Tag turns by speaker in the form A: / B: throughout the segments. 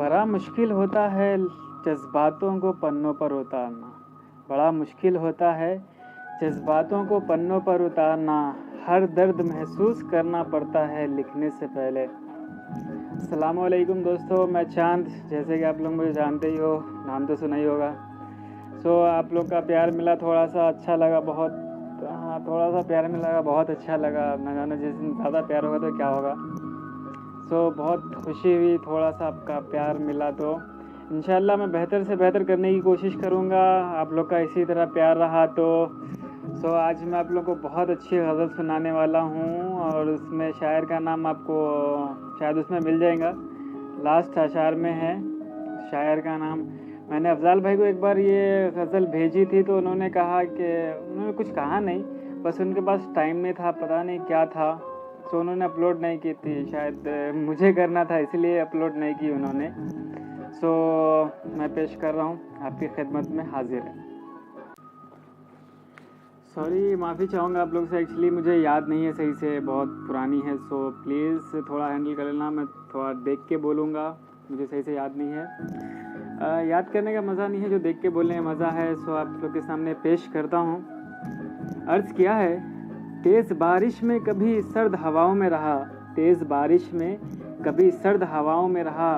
A: बड़ा मुश्किल होता है जज़्बातों को पन्नों पर उतारना। बड़ा मुश्किल होता है जज़्बातों को पन्नों पर उतारना। हर दर्द महसूस करना पड़ता है लिखने से पहले। अस्सलामुअलैकुम दोस्तों, मैं चाँद। जैसे कि आप लोग मुझे जानते ही हो, नाम तो सुना ही होगा। आप लोग का प्यार मिला, थोड़ा सा अच्छा लगा बहुत। हाँ, थोड़ा सा प्यार मिला, बहुत अच्छा लगा। न जाने जिस दिन ज़्यादा प्यार होगा तो क्या होगा। बहुत खुशी हुई, थोड़ा सा आपका प्यार मिला तो इंशाल्लाह मैं बेहतर से बेहतर करने की कोशिश करूँगा। आप लोग का इसी तरह प्यार रहा तो आज मैं आप लोग को बहुत अच्छी गज़ल सुनाने वाला हूँ और उसमें शायर का नाम आपको शायद उसमें मिल जाएगा, लास्ट अशार में है शायर का नाम। मैंने अफ़ज़ाल भाई को एक बार ये गज़ल भेजी थी तो उन्होंने कहा कि उन्होंने कुछ कहा नहीं, बस उनके पास टाइम नहीं था, पता नहीं क्या था, तो उन्होंने अपलोड नहीं की थी। शायद मुझे करना था इसलिए अपलोड नहीं की उन्होंने। मैं पेश कर रहा हूँ, आपकी खिदमत में हाजिर है। सॉरी, माफ़ी चाहूँगा आप लोग से, एक्चुअली मुझे याद नहीं है सही से, बहुत पुरानी है। प्लीज़ थोड़ा हैंडल कर लेना, मैं थोड़ा देख के बोलूँगा, मुझे सही से याद नहीं है। याद करने का मज़ा नहीं है, जो देख के बोलने का मज़ा है। आप लोग के सामने पेश करता हूँ। अर्ज़ किया है, तेज़ बारिश में कभी सर्द हवाओं में रहा, तेज़ बारिश में कभी सर्द हवाओं में रहा,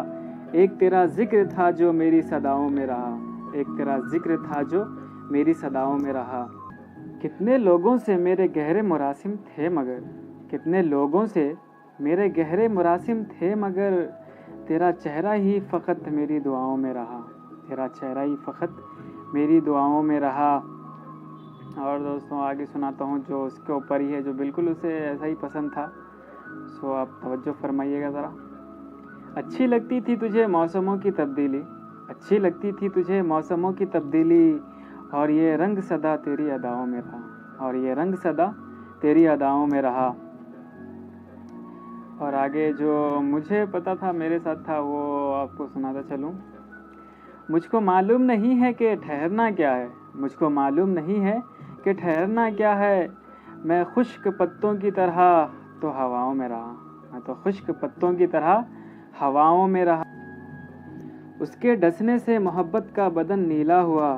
A: एक तेरा ज़िक्र था जो मेरी सदाओं में रहा, एक तेरा ज़िक्र था जो मेरी सदाओं में रहा। कितने लोगों से मेरे गहरे मुरासिम थे मगर, कितने लोगों से मेरे गहरे मुरासिम थे मगर, तेरा चेहरा ही फ़कत मेरी दुआओं में रहा, तेरा चेहरा ही फ़कत मेरी दुआओं में रहा। और दोस्तों आगे सुनाता हूँ जो उसके ऊपर ही है, जो बिल्कुल उसे ऐसा ही पसंद था। आप तवज्जो फरमाइएगा ज़रा। अच्छी लगती थी तुझे मौसमों की तब्दीली, अच्छी लगती थी तुझे मौसमों की तब्दीली, और ये रंग सदा तेरी अदाओं में रहा, और ये रंग सदा तेरी अदाओं में रहा। और आगे जो मुझे पता था, मेरे साथ था, वो आपको सुनाता चलूँ। मुझको मालूम नहीं है कि ठहरना क्या है, मुझको मालूम नहीं है कि ठहरना क्या है, मैं खुश्क पत्तों की तरह तो हवाओं में रहा, मैं तो खुश्क पत्तों की तरह हवाओं में रहा। उसके डसने से मोहब्बत का बदन नीला हुआ,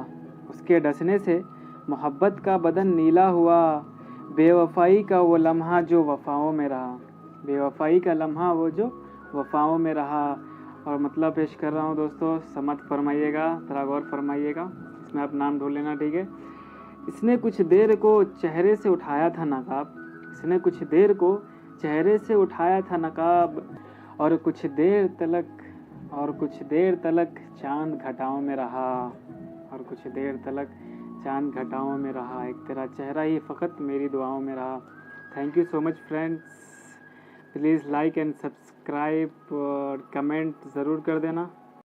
A: उसके डसने से मोहब्बत का बदन नीला हुआ, बेवफाई का वो लम्हा जो वफ़ाओं में रहा, बेवफाई का लम्हा वो जो वफ़ाओं में रहा। और मतलब पेश कर रहा हूँ दोस्तों, समझ फरमाइएगा, थोड़ा गौर फरमाइएगा, इसमें आप नाम ढूंढ लेना, ठीक है। इसने कुछ देर को चेहरे से उठाया था नकाब, इसने कुछ देर को चेहरे से उठाया था नकाब, और कुछ देर तलक चांद घटाओं में रहा, और कुछ देर तलक चांद घटाओं में रहा, एक तेरा चेहरा ही फ़कत मेरी दुआओं में रहा। Thank you so much friends. Please like and subscribe और कमेंट ज़रूर कर देना।